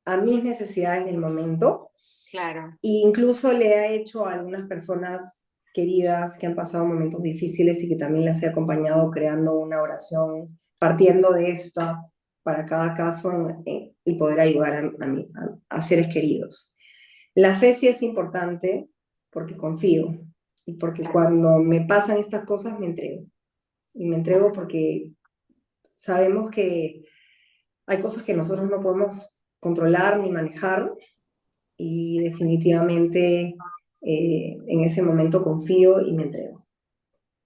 a mis necesidades del momento, Claro. e incluso le he hecho a algunas personas queridas que han pasado momentos difíciles y que también las he acompañado creando una oración, partiendo de esta para cada caso y poder ayudar a seres queridos. La fe sí es importante porque confío y porque Claro. cuando me pasan estas cosas me entrego. Y me entrego porque sabemos que hay cosas que nosotros no podemos controlar ni manejar y definitivamente en ese momento confío y me entrego.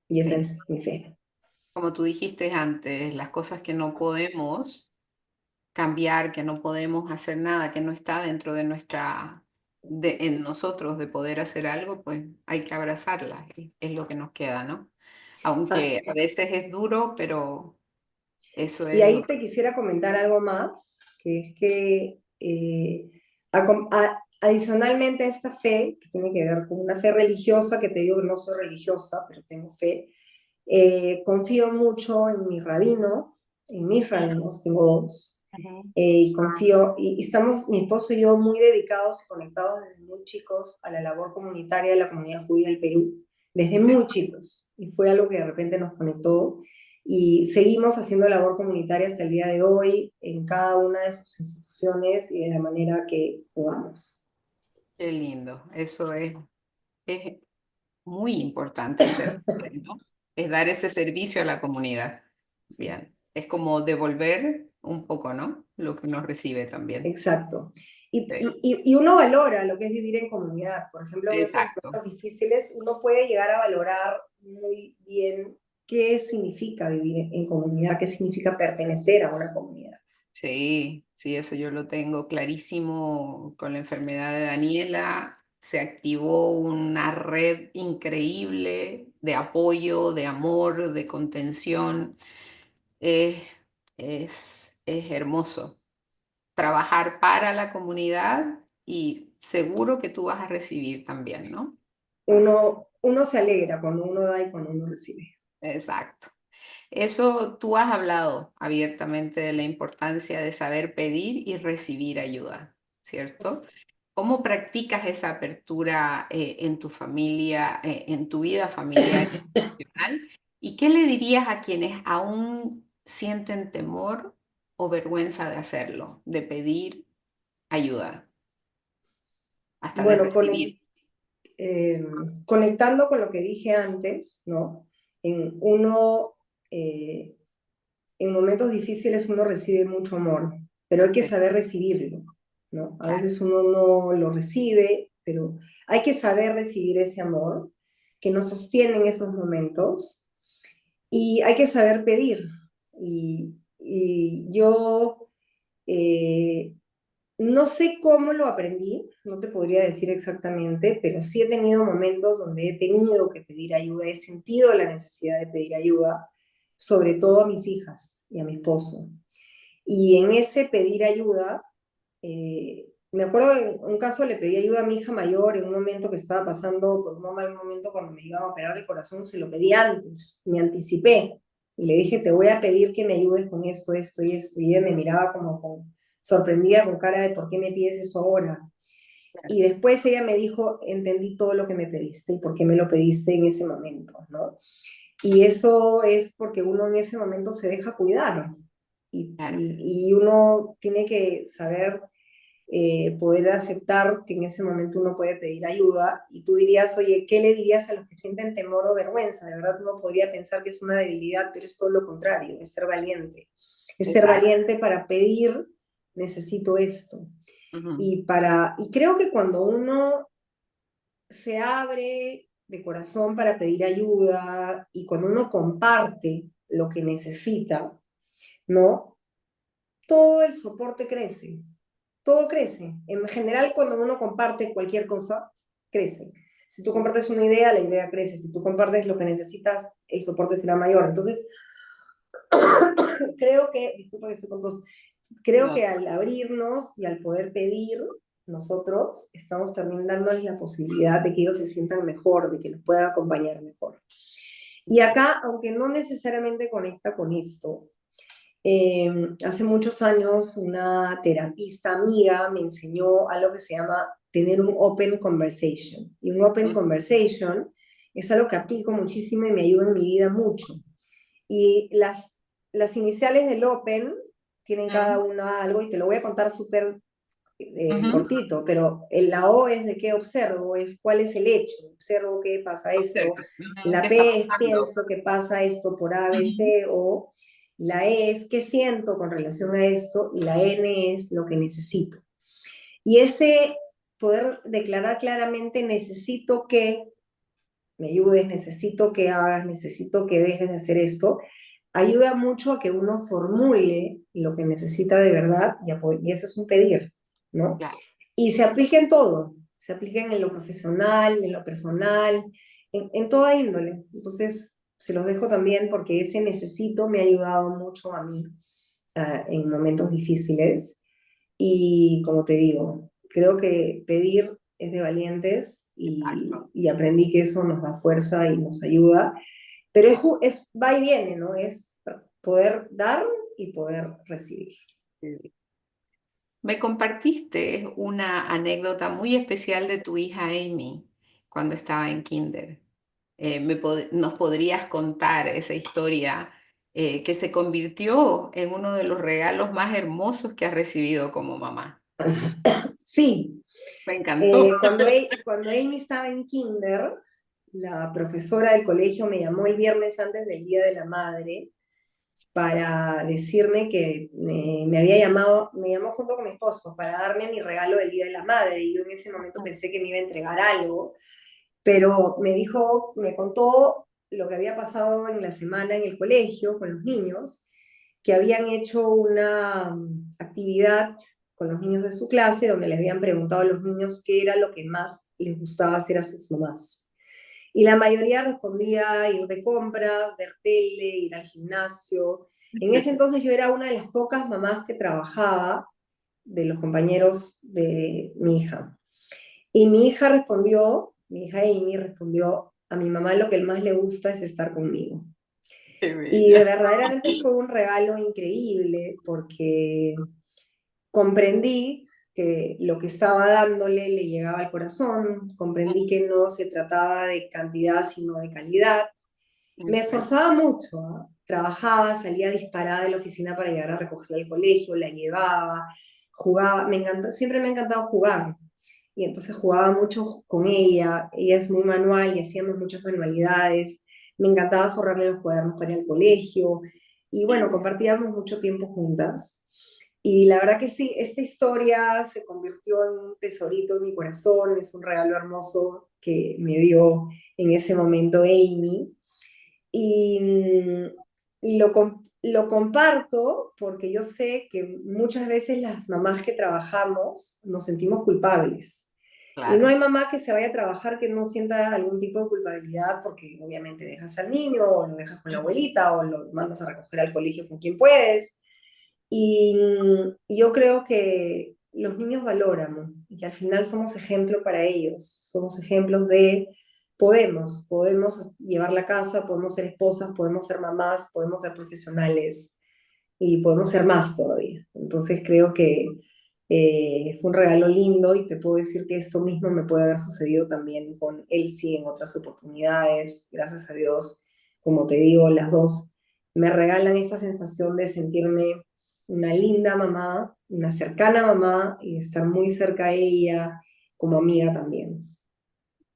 Y esa Sí. es mi fe. Como tú dijiste antes, las cosas que no podemos cambiar, que no podemos hacer nada, que no está dentro de en nosotros de poder hacer algo, pues hay que abrazarlas, es lo que nos queda, ¿no? Ah, Aunque a veces es duro, pero eso y es ahí lo te quisiera comentar algo más, que es que adicionalmente a esta fe, que tiene que ver con una fe religiosa, que te digo que no soy religiosa, pero tengo fe, confío mucho en mi rabino, en mis rabinos, tengo dos, Ujú. y confío, y estamos, mi esposo y yo, muy dedicados y conectados desde muy chicos a la labor comunitaria de la comunidad judía del Perú, desde Sí. muy chicos, y fue algo que de repente nos conectó, y seguimos haciendo labor comunitaria hasta el día de hoy en cada una de sus instituciones y de la manera que podamos. Qué lindo, es muy importante ser padre, ¿no? Es dar ese servicio a la comunidad. Bien, es como devolver un poco, ¿no? Lo que uno recibe también. Exacto. Y, Sí, y, y uno valora lo que es vivir en comunidad. Por ejemplo, en esos exacto. momentos difíciles, uno puede llegar a valorar muy bien qué significa vivir en comunidad, qué significa pertenecer a una comunidad. Sí, sí, eso yo lo tengo clarísimo con la enfermedad de Daniela. Se activó una red increíble de apoyo, de amor, de contención. Eh, es hermoso trabajar para la comunidad y seguro que tú vas a recibir también, ¿no? Uno se alegra cuando uno da y cuando uno recibe. Exacto. Eso tú has hablado abiertamente de la importancia de saber pedir y recibir ayuda, ¿cierto? ¿Cómo practicas esa apertura en tu familia, en tu vida familiar y profesional? ¿Y qué le dirías a quienes aún sienten temor o vergüenza de hacerlo, de pedir ayuda, hasta de Bueno, recibir? eh, conectando con lo que dije antes, ¿no? En uno, eh, en momentos difíciles uno recibe mucho amor, pero hay que Sí, saber recibirlo, ¿no? A claro, veces uno no lo recibe, pero hay que saber recibir ese amor que nos sostiene en esos momentos y hay que saber pedir. Y yo no sé cómo lo aprendí, no te podría decir exactamente, pero sí he tenido momentos donde he tenido que pedir ayuda, he sentido la necesidad de pedir ayuda, sobre todo a mis hijas y a mi esposo. Y en ese pedir ayuda, me acuerdo en un caso le pedí ayuda a mi hija mayor en un momento que estaba pasando por un mal momento cuando me iban a operar de corazón, se lo pedí antes, me anticipé y le dije, te voy a pedir que me ayudes con esto, esto y esto. Y ella me miraba como sorprendida, con cara de por qué me pides eso ahora. claro. Y después ella me dijo, entendí todo lo que me pediste y por qué me lo pediste en ese momento, ¿no? Y eso es porque uno en ese momento se deja cuidar Claro. y uno tiene que saber poder aceptar que en ese momento uno puede pedir ayuda y tú dirías, oye, ¿qué le dirías a los que sienten temor o vergüenza? De verdad uno podría pensar que es una debilidad, pero es todo lo contrario, es ser valiente. Es ser Exacto. valiente para pedir, necesito esto. Ujú. Y creo que cuando uno se abre de corazón para pedir ayuda y cuando uno comparte lo que necesita, ¿no? Todo el soporte crece, todo crece. En general, cuando uno comparte cualquier cosa, crece. Si tú compartes una idea, la idea crece. Si tú compartes lo que necesitas, el soporte será mayor. Entonces, creo que, disculpa que estoy con tos, creo No, que al abrirnos y al poder pedir, nosotros estamos también dándoles la posibilidad de que ellos se sientan mejor, de que los puedan acompañar mejor. Y acá, aunque no necesariamente conecta con esto, hace muchos años una terapista amiga me enseñó algo que se llama tener un open conversation. Y un open ujú, conversation es algo que aplico muchísimo y me ayuda en mi vida mucho. Y las iniciales del open tienen cada ujú, una algo y te lo voy a contar súper ujú. cortito, pero la O es de qué observo, es cuál es el hecho, observo qué pasa esto, Observa. Ujú. ¿Qué la está P es pasando? pienso que pasa esto por A, B, Ujú. C, o la E es qué siento con relación a esto, y la N es lo que necesito. Y ese poder declarar claramente necesito que me ayudes, necesito que hagas, necesito que dejes de hacer esto, ayuda mucho a que uno formule lo que necesita de verdad y eso es un pedir, ¿no? Claro. Y se aplica en todo, se aplica en lo profesional, en lo personal, en toda índole. Entonces, se los dejo también porque ese necesito me ha ayudado mucho a mí en momentos difíciles. Y como te digo, creo que pedir es de valientes Exacto. y aprendí que eso nos da fuerza y nos ayuda. Pero va y viene, ¿no? Es poder dar y poder recibir. Sí. Me compartiste una anécdota muy especial de tu hija Amy cuando estaba en kinder. ¿Nos podrías contar esa historia que se convirtió en uno de los regalos más hermosos que has recibido como mamá? Sí, Me encantó. cuando Amy estaba en kinder, la profesora del colegio me llamó el viernes antes del Día de la Madre para decirme que me había llamado, me llamó junto con mi esposo para darme mi regalo del Día de la Madre. Y yo en ese momento pensé que me iba a entregar algo, pero me dijo, me contó lo que había pasado en la semana en el colegio con los niños, que habían hecho una actividad con los niños de su clase donde les habían preguntado a los niños qué era lo que más les gustaba hacer a sus mamás. Y la mayoría respondía ir de compras, ver tele, ir al gimnasio. En ese entonces yo era una de las pocas mamás que trabajaba de los compañeros de mi hija. Y mi hija Amy respondió, a mi mamá lo que más le gusta es estar conmigo. Qué Y bella. verdaderamente fue un regalo increíble porque comprendí que lo que estaba dándole le llegaba al corazón, comprendí que no se trataba de cantidad sino de calidad. Me Exacto. esforzaba mucho, ¿ah? Trabajaba, salía disparada de la oficina para llegar a recogerla al colegio, la llevaba, jugaba, siempre me ha encantado jugar. Y entonces jugaba mucho con ella, ella es muy manual y hacíamos muchas manualidades, me encantaba forrarle los cuadernos para ir al colegio y bueno, compartíamos mucho tiempo juntas. Y la verdad que sí, esta historia se convirtió en un tesorito en mi corazón, es un regalo hermoso que me dio en ese momento Amy. Y lo comparto porque yo sé que muchas veces las mamás que trabajamos nos sentimos culpables. Y no Claro. hay mamá que se vaya a trabajar que no sienta algún tipo de culpabilidad porque obviamente dejas al niño o lo dejas con la abuelita o lo mandas a recoger al colegio con quien puedes. Y yo creo que los niños valoran y que al final somos ejemplo para ellos, somos ejemplos de podemos llevar la casa, podemos ser esposas, podemos ser mamás, podemos ser profesionales y podemos ser más todavía. Entonces creo que fue un regalo lindo y te puedo decir que eso mismo me puede haber sucedido también con Elsie en otras oportunidades. Gracias a Dios, como te digo, las dos me regalan esa sensación de sentirme una linda mamá, una cercana mamá y de estar muy cerca a ella como amiga también.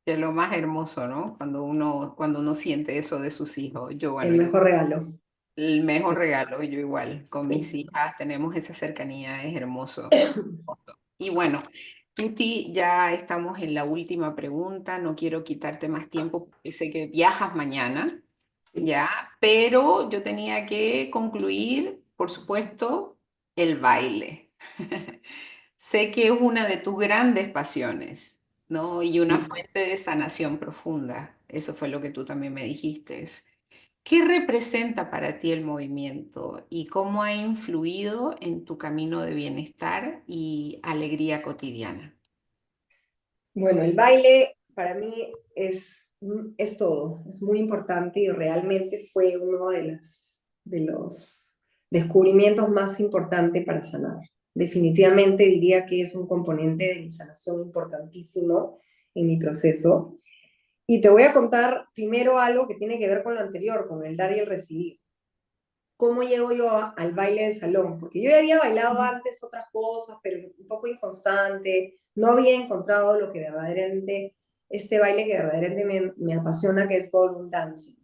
Que es lo más hermoso, ¿no? Cuando uno siente eso de sus hijos. Yo, El bueno, yo, mejor regalo. el mejor regalo, yo igual, con mis Sí. hijas tenemos esa cercanía, es hermoso. Hermoso. Y bueno, Tuti, ya estamos en la última pregunta, no quiero quitarte más tiempo porque sé que viajas mañana, ya, pero yo tenía que concluir, por supuesto, el baile. Sé que es una de tus grandes pasiones, ¿no? Y una Sí. fuente de sanación profunda. Eso fue lo que tú también me dijiste. ¿Qué representa para ti el movimiento y cómo ha influido en tu camino de bienestar y alegría cotidiana? Bueno, el baile para mí es todo, es muy importante y realmente fue uno de los descubrimientos más importantes para sanar. Definitivamente diría que es un componente de mi sanación importantísimo en mi proceso. Y te voy a contar primero algo que tiene que ver con lo anterior, con el dar y el recibir. ¿Cómo llego yo al baile de salón? Porque yo ya había bailado antes otras cosas, pero un poco inconstante, no había encontrado lo que verdaderamente, este baile que verdaderamente me apasiona, que es ballroom dancing.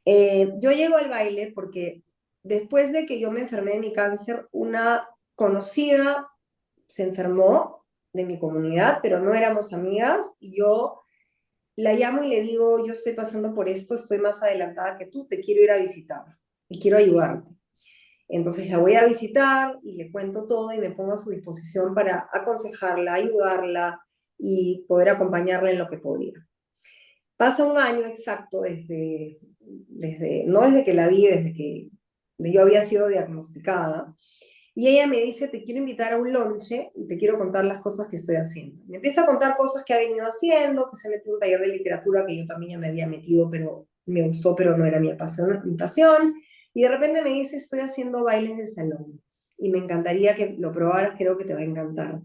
Yo llego al baile porque después de que yo me enfermé de mi cáncer, una conocida se enfermó de mi comunidad, pero no éramos amigas, y yo la llamo y le digo, yo estoy pasando por esto, estoy más adelantada que tú, te quiero ir a visitar y quiero ayudarte. Entonces la voy a visitar y le cuento todo y me pongo a su disposición para aconsejarla, ayudarla y poder acompañarla en lo que podía. Pasa un año exacto no desde que la vi, desde que yo había sido diagnosticada, y ella me dice, te quiero invitar a un lonche y te quiero contar las cosas que estoy haciendo. Me empieza a contar cosas que ha venido haciendo, que se metió en un taller de literatura que yo también ya me había metido, pero me gustó, pero no era mi pasión. Y de repente me dice, estoy haciendo bailes de salón y me encantaría que lo probaras, creo que te va a encantar.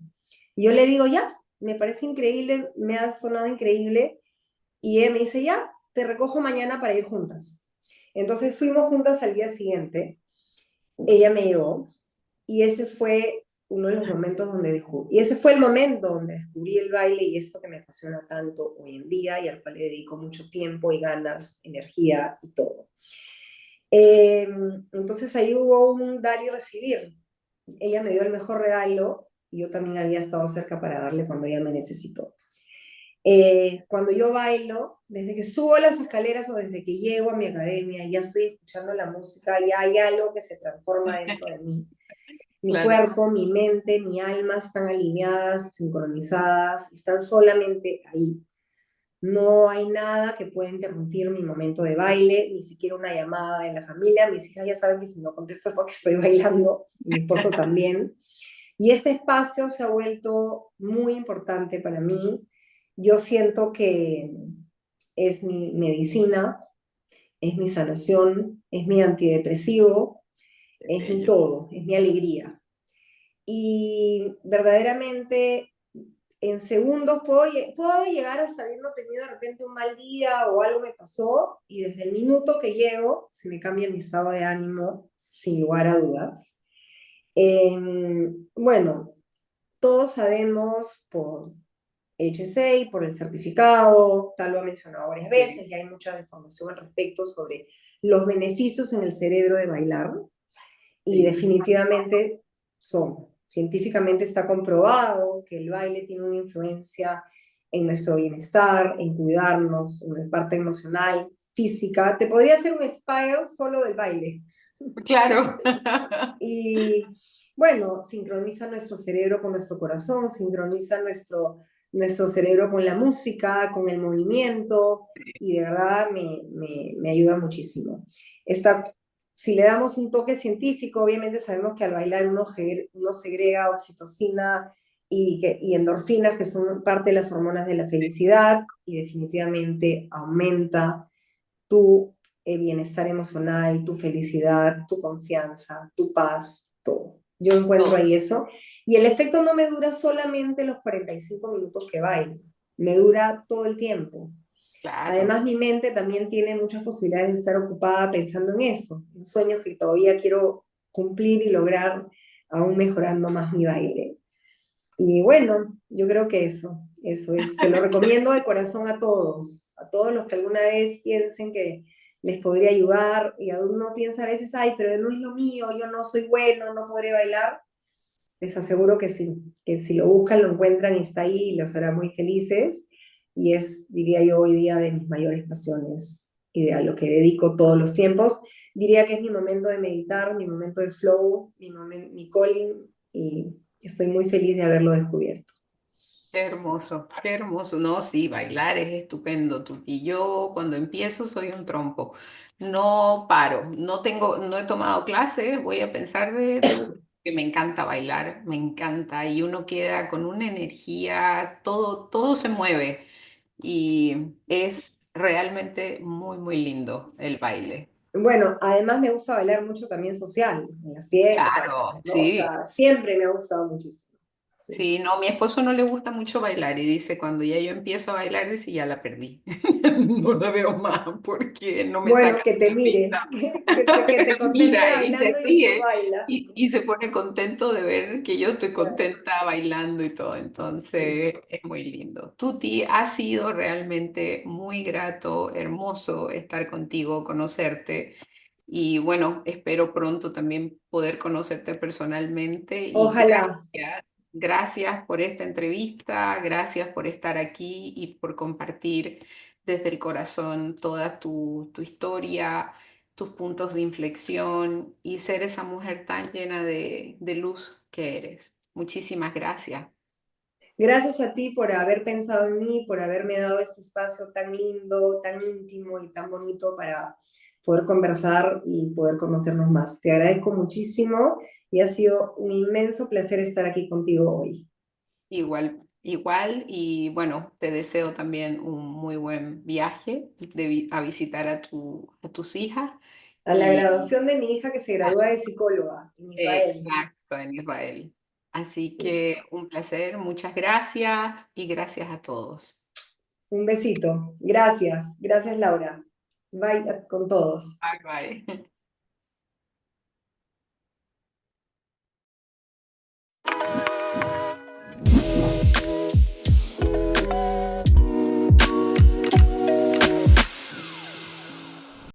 Y yo le digo, ya, me parece increíble, me ha sonado increíble. Y ella me dice, ya, te recojo mañana para ir juntas. Entonces fuimos juntas al día siguiente, ella me llevó y ese fue uno de los momentos donde descubrí, y ese fue el momento donde descubrí el baile y esto que me apasiona tanto hoy en día y al cual le dedico mucho tiempo y ganas, energía y todo. Eh, entonces ahí hubo un dar y recibir. Ella me dio el mejor regalo y yo también había estado cerca para darle cuando ella me necesitó. Cuando yo bailo, desde que subo las escaleras o desde que llego a mi academia, ya estoy escuchando la música, ya hay algo que se transforma dentro de mí. Mi Claro. cuerpo, mi mente, mi alma están alineadas, sincronizadas, están solamente ahí. No hay nada que pueda interrumpir mi momento de baile, ni siquiera una llamada de la familia. Mis hijas ya saben que si no contesto es porque estoy bailando, mi esposo también. Y este espacio se ha vuelto muy importante para mí. Yo siento que es mi medicina, es mi sanación, es mi antidepresivo, Qué es mi bello. todo, es mi alegría. Y verdaderamente en segundos puedo llegar hasta habiendo tenido de repente un mal día o algo me pasó y desde el minuto que llego se me cambia mi estado de ánimo sin lugar a dudas. Bueno, todos sabemos por HSA, por el certificado, tal lo ha mencionado varias Sí. veces, y hay mucha información al respecto sobre los beneficios en el cerebro de bailar, y Sí. definitivamente científicamente está comprobado que el baile tiene una influencia en nuestro bienestar, en cuidarnos, en la parte emocional, física. Te podría hacer un spiral solo del baile. Claro. Y bueno, sincroniza nuestro cerebro con nuestro corazón, sincroniza nuestro cerebro con la música, con el movimiento, y de verdad me ayuda muchísimo. Esta, si le damos un toque científico, obviamente sabemos que al bailar uno segrega oxitocina y endorfinas, que son parte de las hormonas de la felicidad, y definitivamente aumenta tu bienestar emocional, tu felicidad, tu confianza, tu paz, todo. Yo encuentro Todo. ahí eso. Y el efecto no me dura solamente los 45 minutos que bailo, me dura todo el tiempo. Claro. Además, mi mente también tiene muchas posibilidades de estar ocupada pensando en eso, en sueños que todavía quiero cumplir y lograr, aún mejorando más mi baile. Y bueno, yo creo que eso es, se lo recomiendo de corazón a todos los que alguna vez piensen que les podría ayudar, y a uno piensa a veces, ay, pero no es lo mío, yo no soy bueno, no podré bailar. Les aseguro que sí, que si lo buscan, lo encuentran y está ahí y los hará muy felices. Y es, diría yo, hoy día de mis mayores pasiones y de a lo que dedico todos los tiempos. Diría que es mi momento de meditar, mi momento de flow, mi calling, y estoy muy feliz de haberlo descubierto. Qué hermoso, qué hermoso. No, sí, bailar es estupendo, Tuti. Yo cuando empiezo soy un trompo. No paro, no he tomado clases, voy a pensar que me encanta bailar, me encanta. Y uno queda con una energía, todo se mueve. Y es realmente muy, muy lindo el baile. Bueno, además me gusta bailar mucho también social, en las fiestas, Claro, ¿no? O sí. sea, siempre me ha gustado muchísimo. Sí. Sí, no, a mi esposo no le gusta mucho bailar y dice, cuando ya yo empiezo a bailar, dice, ya la perdí. No la veo más porque no me Bueno, saca que de te la mire, pista. que te contemple Mira, y bailando se y tú ríe baila. y se pone contento de ver que yo estoy Claro. contenta bailando y todo. Sí. Entonces, es muy lindo. Tuti, ha sido realmente muy grato, hermoso estar contigo, conocerte. Y bueno, espero pronto también poder conocerte personalmente y Ojalá. gracias por esta entrevista, gracias por estar aquí y por compartir desde el corazón toda tu historia, tus puntos de inflexión y ser esa mujer tan llena de luz que eres. Muchísimas gracias. Gracias a ti por haber pensado en mí, por haberme dado este espacio tan lindo, tan íntimo y tan bonito para poder conversar y poder conocernos más. Te agradezco muchísimo y ha sido un inmenso placer estar aquí contigo hoy. Igual, igual, y bueno, te deseo también un muy buen viaje a visitar a tus hijas A la y graduación de mi hija que se gradúa de psicóloga en Israel. exacto en Israel. Así que un placer, muchas gracias y gracias a todos. Un besito. Gracias. Gracias, Laura. Bye con todos. Bye bye.